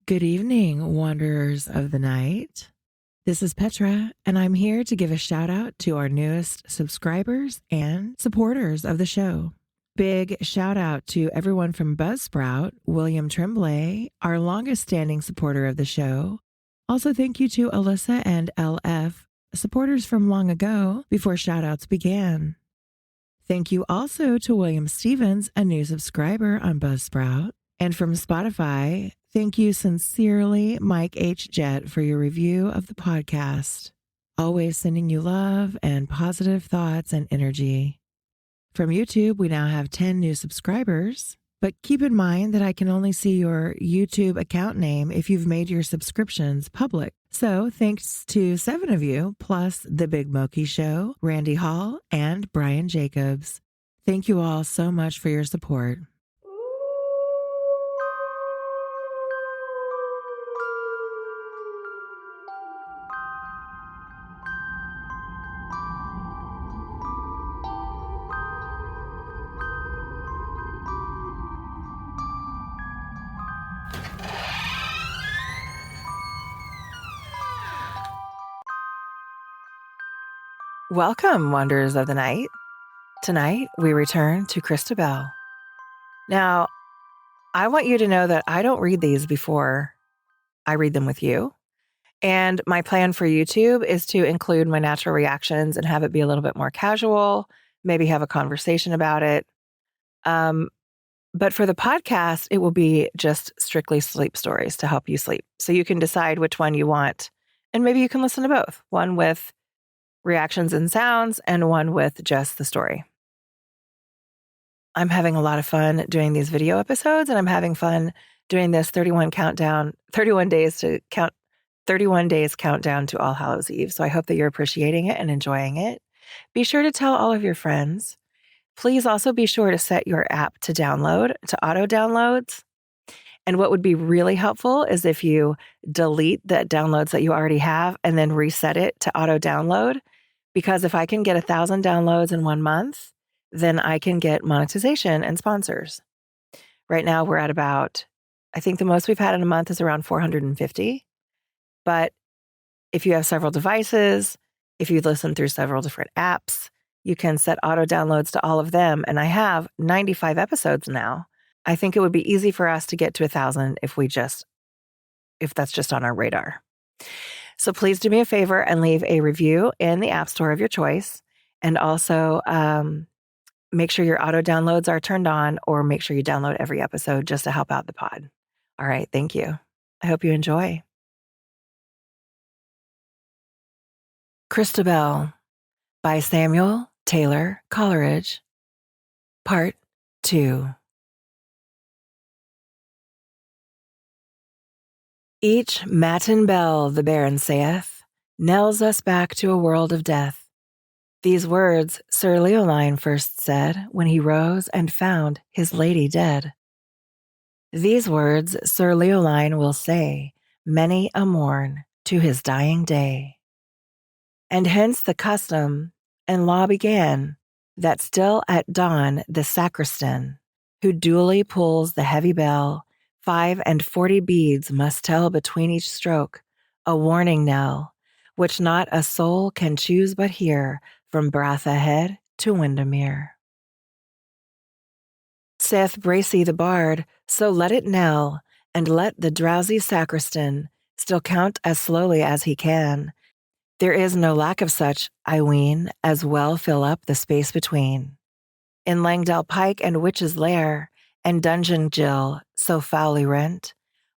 Good evening, wanderers of the night. This is Petra, and I'm here to give a shout out to our newest subscribers and supporters of the show. Big shout out to everyone from Buzzsprout, William Tremblay, our longest standing supporter of the show. Also, thank you to Alyssa and LF, supporters from long ago before shout outs began. Thank you also to William Stevens, a new subscriber on Buzzsprout. And from Spotify, thank you sincerely, Mike H. Jett, for your review of the podcast. Always sending you love and positive thoughts and energy. From YouTube, we now have 10 new subscribers, but keep in mind that I can only see your YouTube account name if you've made your subscriptions public. So thanks to 7 of you, plus The Big Moki Show, Randy Hall, and Brian Jacobs. Thank you all so much for your support. Welcome, Wanderers of the Night. Tonight, we return to CHRISTABEL. Now, I want you to know that I don't read these before I read them with you. And my plan for YouTube is to include my natural reactions and have it be a little bit more casual, maybe have a conversation about it. But for the podcast, it will be just strictly sleep stories to help you sleep. So you can decide which one you want. And maybe you can listen to both. One with reactions and sounds, and one with just the story. I'm having a lot of fun doing these video episodes, and I'm having fun doing this 31 days countdown to All Hallows Eve. So I hope that you're appreciating it and enjoying it. Be sure to tell all of your friends. Please also be sure to set your app to auto downloads. And what would be really helpful is if you delete the downloads that you already have and then reset it to auto download. Because if I can get 1,000 downloads in 1 month, then I can get monetization and sponsors. Right now we're at I think the most we've had in a month is around 450. But if you have several devices, if you listen through several different apps, you can set auto downloads to all of them. And I have 95 episodes now. I think it would be easy for us to get to 1,000 if that's just on our radar. So please do me a favor and leave a review in the App Store of your choice. And also make sure your auto downloads are turned on, or make sure you download every episode just to help out the pod. All right. Thank you. I hope you enjoy. CHRISTABEL by Samuel Taylor Coleridge, Part 2. Each matin bell, the Baron saith, knells us back to a world of death. These words Sir Leoline first said when he rose and found his lady dead. These words Sir Leoline will say many a morn to his dying day. And hence the custom and law began that still at dawn the sacristan, who duly pulls the heavy bell, 45 beads must tell between each stroke, a warning knell, which not a soul can choose but hear from Bratha Head to Windermere. Saith Bracy the bard, so let it knell, and let the drowsy sacristan still count as slowly as he can. There is no lack of such, I ween, as well fill up the space between. In Langdale Pike and Witch's Lair, and Dungeon Gill, so foully rent,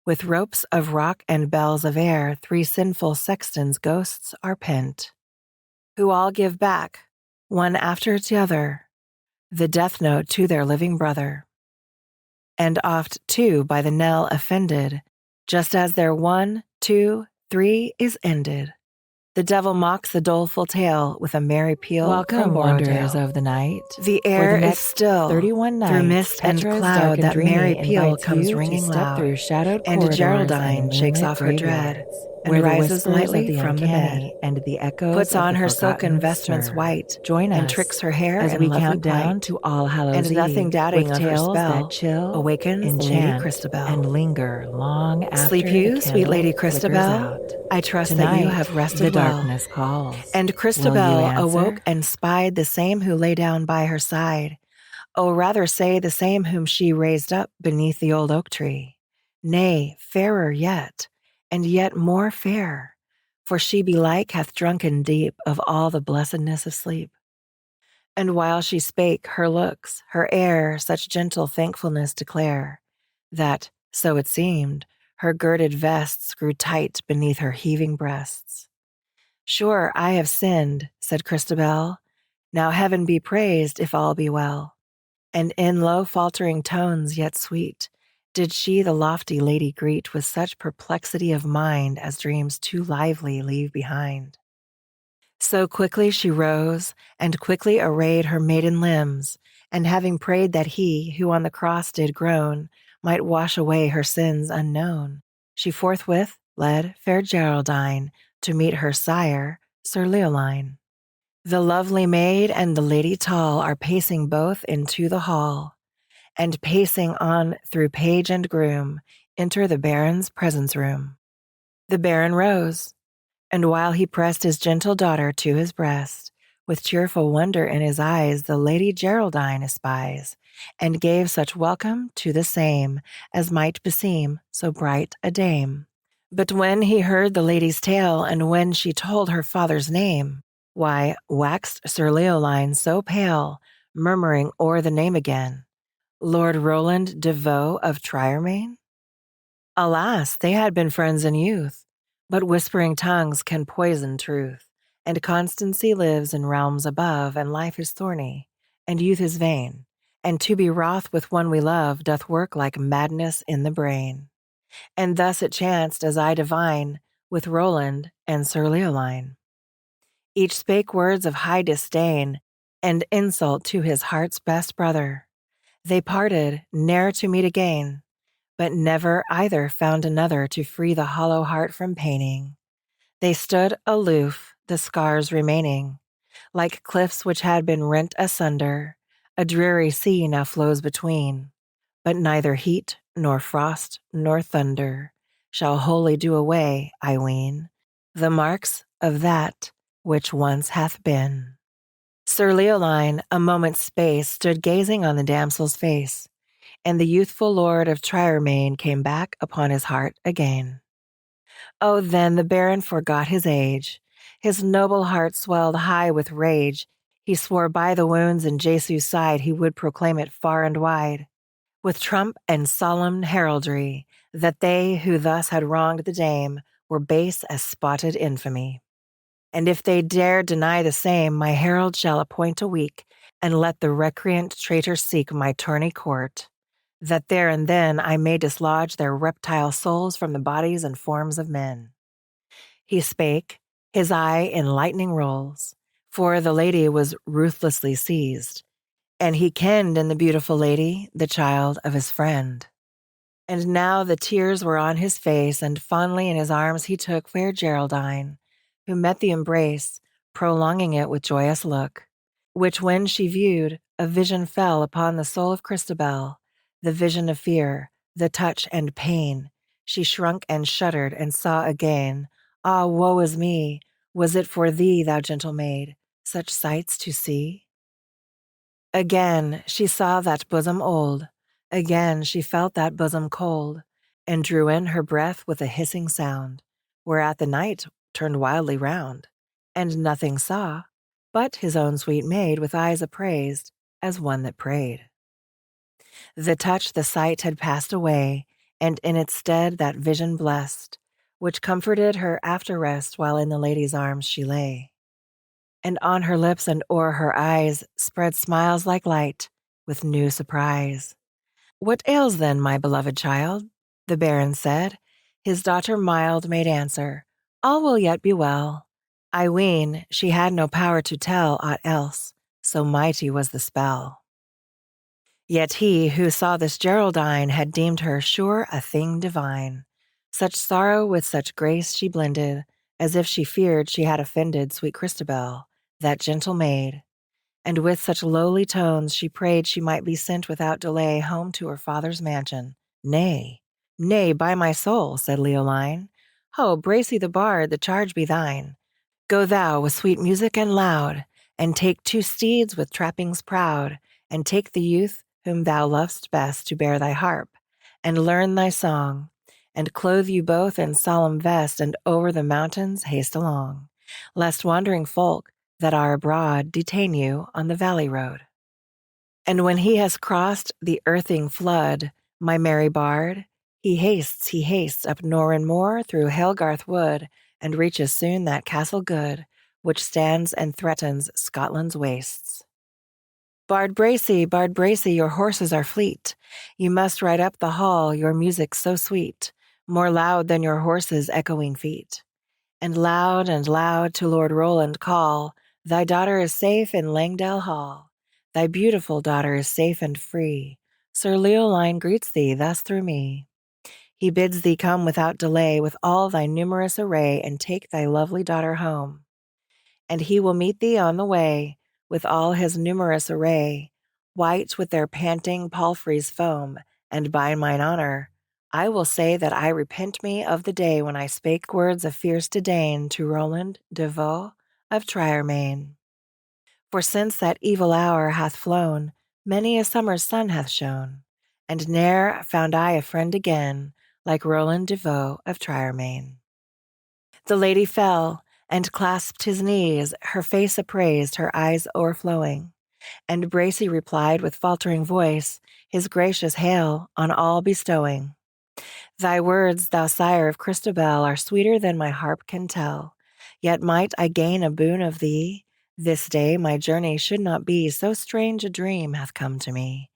with ropes of rock and bells of air, 3 sinful sextons' ghosts are pent, who all give back, one after t'other, the death note to their living brother. And oft, too, by the knell offended, just as their 1, 2, 3 is ended. The devil mocks the doleful tale with a merry peal. Welcome, wanderers of the night. The air is still 31 nights, through mist and cloud. That merry peal comes ringing loud, and Geraldine shakes off her dread and rises lightly from the bed, and the echoes puts of on the her silken forgotten vestments stir. white, Join and us tricks her hair as in we lovely count down plight, to All Hallows and nothing Eve doubting with of her tales spell that chill, awakens Lady enchant, Christabel. and linger long after Sleep the you, candle sweet Lady flickers Christabel? out. I trust Tonight, that you have rested the well. darkness calls. And Will you Christabel answer? awoke and spied the same who lay down by her side. Oh, rather say the same whom she raised up beneath the old oak tree. Nay, fairer yet, and yet more fair, for she belike hath drunken deep of all the blessedness of sleep. And while she spake, her looks, her air, such gentle thankfulness declare, that, so it seemed, her girded vests grew tight beneath her heaving breasts. Sure, I have sinned, said Christabel. Now heaven be praised if all be well. And in low faltering tones yet sweet, did she the lofty lady greet with such perplexity of mind as dreams too lively leave behind. So quickly she rose, and quickly arrayed her maiden limbs, and having prayed that he, who on the cross did groan, might wash away her sins unknown, she forthwith led fair Geraldine to meet her sire, Sir Leoline. The lovely maid and the lady tall are pacing both into the hall, and pacing on through page and groom, enter the Baron's presence room. The Baron rose, and while he pressed his gentle daughter to his breast, with cheerful wonder in his eyes the Lady Geraldine espies, and gave such welcome to the same as might beseem so bright a dame. But when he heard the lady's tale, and when she told her father's name, why, waxed Sir Leoline so pale, murmuring o'er the name again, Lord Roland de Vaux of Triermain? Alas, they had been friends in youth, but whispering tongues can poison truth, and constancy lives in realms above, and life is thorny, and youth is vain, and to be wroth with one we love doth work like madness in the brain. And thus it chanced, as I divine, with Roland and Sir Leoline. Each spake words of high disdain, and insult to his heart's best brother. They parted, ne'er to meet again, but never either found another to free the hollow heart from paining. They stood aloof, the scars remaining, like cliffs which had been rent asunder. A dreary sea now flows between, but neither heat, nor frost, nor thunder shall wholly do away, I ween, the marks of that which once hath been. Sir Leoline, a moment's space, stood gazing on the damsel's face, and the youthful lord of Triermain came back upon his heart again. Oh, then the Baron forgot his age. His noble heart swelled high with rage. He swore by the wounds in Jesu's side he would proclaim it far and wide, with trump and solemn heraldry, that they who thus had wronged the dame were base as spotted infamy. And if they dare deny the same, my herald shall appoint a week, and let the recreant traitor seek my tourney court, that there and then I may dislodge their reptile souls from the bodies and forms of men. He spake, his eye in lightning rolls, for the lady was ruthlessly seized, and he kenned in the beautiful lady the child of his friend. And now the tears were on his face, and fondly in his arms he took fair Geraldine, who met the embrace, prolonging it with joyous look, which when she viewed, a vision fell upon the soul of Christabel, the vision of fear, the touch and pain. She shrunk and shuddered, and saw again, ah, woe is me, was it for thee, thou gentle maid, such sights to see? Again she saw that bosom old, again she felt that bosom cold, and drew in her breath with a hissing sound, whereat the knight turned wildly round, and nothing saw but his own sweet maid with eyes appraised as one that prayed. The touch, the sight had passed away, and in its stead that vision blessed, which comforted her after rest while in the lady's arms she lay. And on her lips and o'er her eyes spread smiles like light, with new surprise. What ails then, my beloved child? The Baron said. His daughter mild made answer, all will yet be well. I ween she had no power to tell aught else, so mighty was the spell. Yet he who saw this Geraldine had deemed her sure a thing divine, Such sorrow with such grace she blended, as if she feared she had offended sweet Christabel, that gentle maid. And with such lowly tones she prayed she might be sent without delay home to her father's mansion. Nay, nay, by my soul, said Leoline. Ho, Bracy the bard, the charge be thine. Go thou with sweet music and loud, and take 2 steeds with trappings proud, and take the youth whom thou lovest best to bear thy harp, and learn thy song, and clothe you both in solemn vest, and over the mountains haste along, lest wandering folk that are abroad detain you on the valley road. And when he has crossed the earthing flood, my merry bard, he hastes up Norrin Moor through Helgarth wood, and reaches soon that castle good, which stands and threatens Scotland's wastes. Bard Bracy, your horses are fleet. You must ride up the hall, your music so sweet, more loud than your horses' echoing feet. And loud to Lord Roland call, thy daughter is safe in Langdale Hall. Thy beautiful daughter is safe and free. Sir Leoline greets thee thus through me. He bids thee come without delay with all thy numerous array, and take thy lovely daughter home. And he will meet thee on the way with all his numerous array, white with their panting palfreys' foam, and by mine honour, I will say that I repent me of the day when I spake words of fierce disdain to Roland de Vaux of Triermain. For since that evil hour hath flown, many a summer's sun hath shone, and ne'er found I a friend again like Roland de Vaux of Triermain. The lady fell, and clasped his knees, her face upraised, her eyes o'erflowing. And Bracy replied with faltering voice, his gracious hail on all bestowing. Thy words, thou sire of Christabel, are sweeter than my harp can tell. Yet might I gain a boon of thee, this day my journey should not be, so strange a dream hath come to me,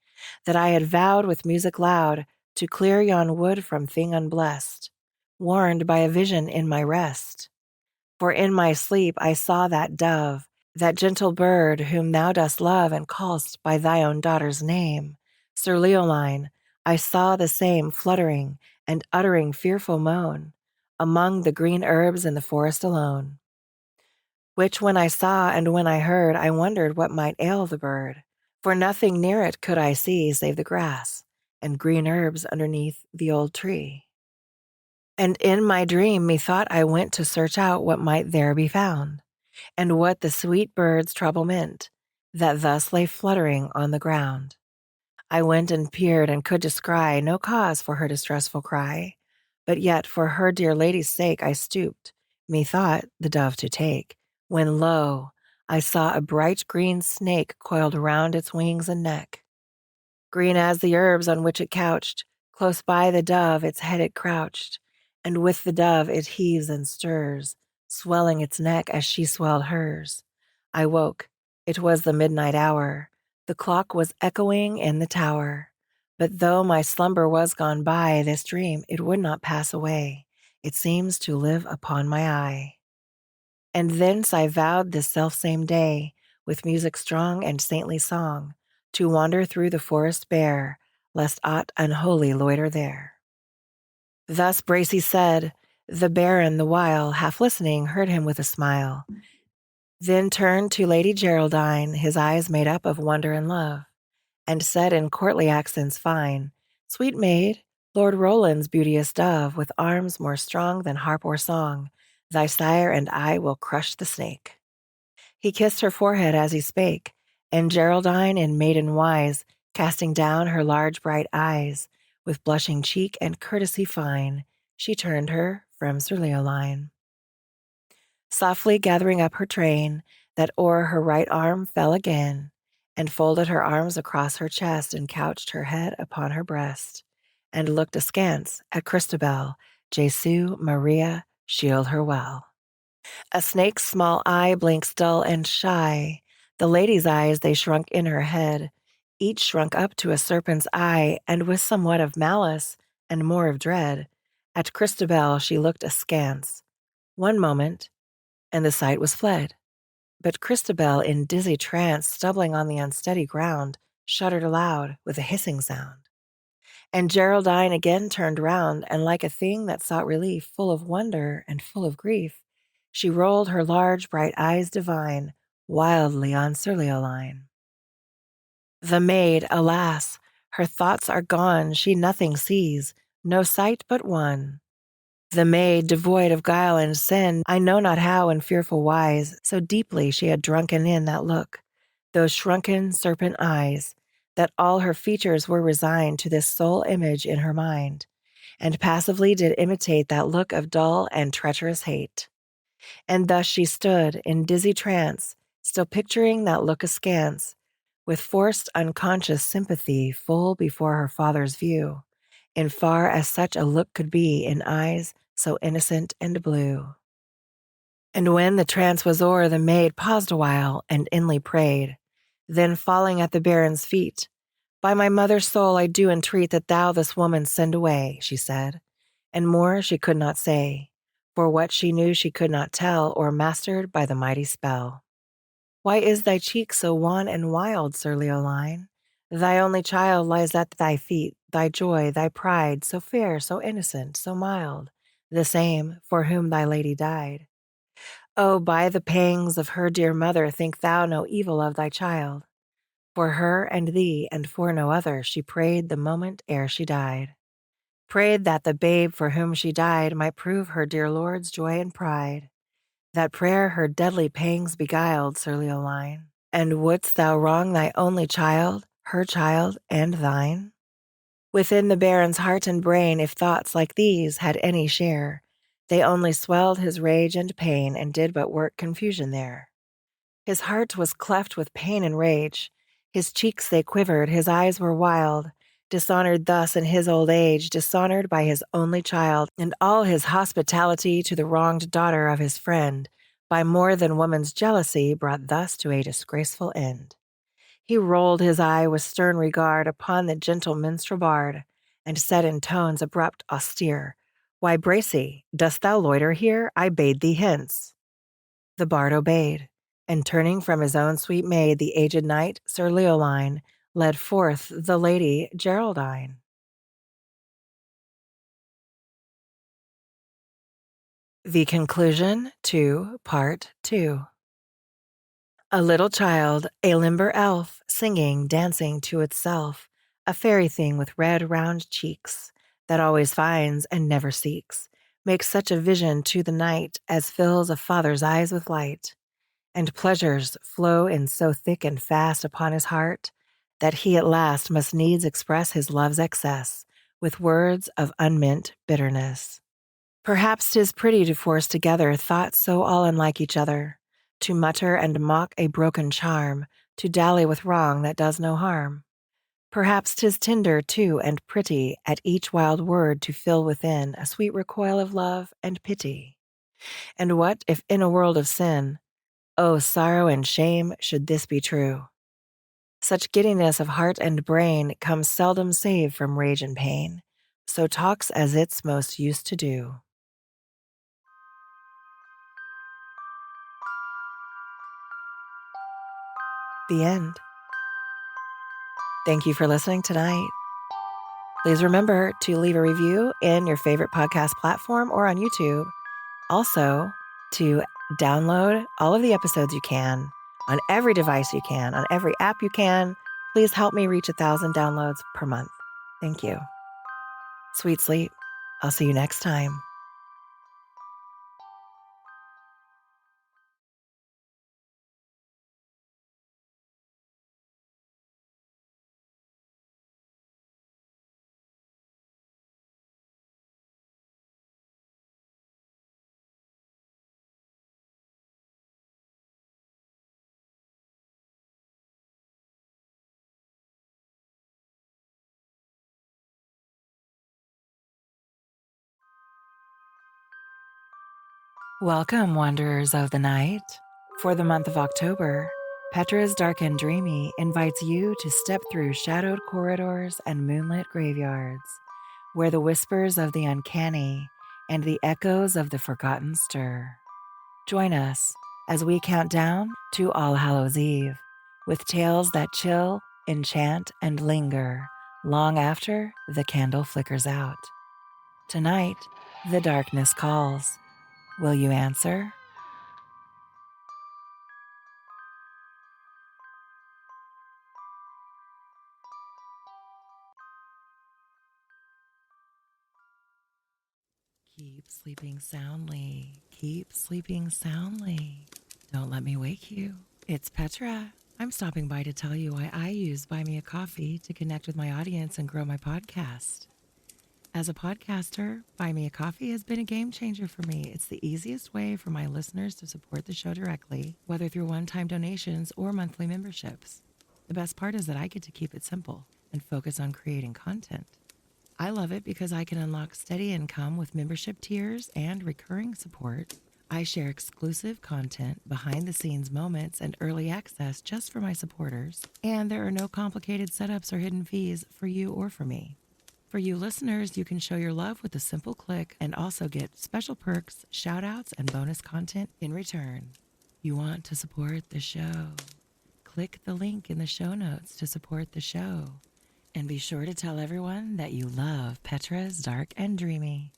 that I had vowed with music loud to clear yon wood from thing unblessed, warned by a vision in my rest. For in my sleep I saw that dove, that gentle bird whom thou dost love and call'st by thy own daughter's name. Sir Leoline, I saw the same fluttering and uttering fearful moan, among the green herbs in the forest alone. Which when I saw and when I heard, I wondered what might ail the bird, for nothing near it could I see save the grass and green herbs underneath the old tree. And in my dream methought I went to search out what might there be found, and what the sweet bird's trouble meant, that thus lay fluttering on the ground. I went and peered and could descry no cause for her distressful cry, but yet for her dear lady's sake I stooped, methought, the dove to take, when lo, I saw a bright green snake coiled round its wings and neck. Green as the herbs on which it couched, close by the dove its head it crouched, and with the dove it heaves and stirs, swelling its neck as she swelled hers. I woke. It was the midnight hour. The clock was echoing in the tower. But though my slumber was gone by, this dream, it would not pass away. It seems to live upon my eye. And thence I vowed this selfsame day, with music strong and saintly song, to wander through the forest bare, lest aught unholy loiter there. Thus Bracy said. The Baron, the while, half listening, heard him with a smile. Then turned to Lady Geraldine, his eyes made up of wonder and love, and said in courtly accents fine, Sweet maid, Lord Roland's beauteous dove, with arms more strong than harp or song, thy sire and I will crush the snake. He kissed her forehead as he spake, and Geraldine in maiden wise, casting down her large bright eyes, with blushing cheek and courtesy fine, she turned her from Sir Leoline. Softly gathering up her train, that o'er her right arm fell again, and folded her arms across her chest, and couched her head upon her breast, and looked askance at Christabel, Jesu Maria, shield her well. A snake's small eye blinks dull and shy. The lady's eyes, they shrunk in her head. Each shrunk up to a serpent's eye, and with somewhat of malice and more of dread. At Christabel she looked askance. One moment, and the sight was fled. But Christabel, in dizzy trance, stumbling on the unsteady ground, shuddered aloud with a hissing sound. And Geraldine again turned round, and like a thing that sought relief, full of wonder and full of grief, she rolled her large bright eyes divine wildly on Sir Leoline. The maid, alas, her thoughts are gone, she nothing sees, no sight but one. The maid, devoid of guile and sin, I know not how in fearful wise, so deeply she had drunken in that look, those shrunken serpent eyes, that all her features were resigned to this sole image in her mind, and passively did imitate that look of dull and treacherous hate. And thus she stood in dizzy trance, still picturing that look askance, with forced unconscious sympathy full before her father's view, in far as such a look could be in eyes so innocent and blue. And when the trance was o'er, the maid paused awhile and inly prayed, then falling at the baron's feet, "By my mother's soul I do entreat that thou this woman send away," she said, and more she could not say, for what she knew she could not tell, or mastered by the mighty spell. "Why is thy cheek so wan and wild, Sir Leoline? Thy only child lies at thy feet, thy joy, thy pride, so fair, so innocent, so mild, the same for whom thy lady died. Oh, by the pangs of her dear mother, think thou no evil of thy child. For her and thee, and for no other, she prayed the moment ere she died. Prayed that the babe for whom she died might prove her dear lord's joy and pride. That prayer her deadly pangs beguiled, Sir Leoline. And wouldst thou wrong thy only child, her child, and thine?" Within the baron's heart and brain, if thoughts like these had any share, they only swelled his rage and pain, and did but work confusion there. His heart was cleft with pain and rage, his cheeks they quivered, his eyes were wild, dishonored thus in his old age, dishonored by his only child, and all his hospitality to the wronged daughter of his friend, by more than woman's jealousy, brought thus to a disgraceful end. He rolled his eye with stern regard upon the gentle minstrel bard, and said in tones abrupt, austere, "Why, Bracy, dost thou loiter here? I bade thee hence." The bard obeyed, and turning from his own sweet maid, the aged knight, Sir Leoline, led forth the lady Geraldine. The conclusion to Part 2. A little child, a limber elf, singing, dancing to itself, a fairy thing with red round cheeks, that always finds and never seeks, makes such a vision to the night as fills a father's eyes with light, and pleasures flow in so thick and fast upon his heart, that he at last must needs express his love's excess with words of unmeant bitterness. Perhaps 'tis pretty to force together thoughts so all unlike each other, to mutter and mock a broken charm, to dally with wrong that does no harm. Perhaps 'tis tender, too, and pretty, at each wild word to fill within a sweet recoil of love and pity. And what if in a world of sin, oh, sorrow and shame, should this be true? Such giddiness of heart and brain comes seldom save from rage and pain, so talks as it's most used to do. The end. Thank you for listening tonight. Please remember to leave a review in your favorite podcast platform or on YouTube. Also, to download all of the episodes you can on every device you can, on every app you can. Please help me reach 1,000 downloads per month. Thank you. Sweet sleep. I'll see you next time. Welcome, wanderers of the night. For the month of October, Petra's Dark and Dreamy invites you to step through shadowed corridors and moonlit graveyards, where the whispers of the uncanny and the echoes of the forgotten stir. Join us as we count down to All Hallows Eve, with tales that chill, enchant, and linger long after the candle flickers out. Tonight, the darkness calls. Will you answer? Keep sleeping soundly. Keep sleeping soundly. Don't let me wake you. It's Petra. I'm stopping by to tell you why I use Buy Me a Coffee to connect with my audience and grow my podcast. As a podcaster, Buy Me a Coffee has been a game changer for me. It's the easiest way for my listeners to support the show directly, whether through one-time donations or monthly memberships. The best part is that I get to keep it simple and focus on creating content. I love it because I can unlock steady income with membership tiers and recurring support. I share exclusive content, behind-the-scenes moments, and early access just for my supporters. And there are no complicated setups or hidden fees for you or for me. For you listeners, you can show your love with a simple click and also get special perks, shout-outs, and bonus content in return. You want to support the show? Click the link in the show notes to support the show. And be sure to tell everyone that you love Petra's Dark and Dreamy.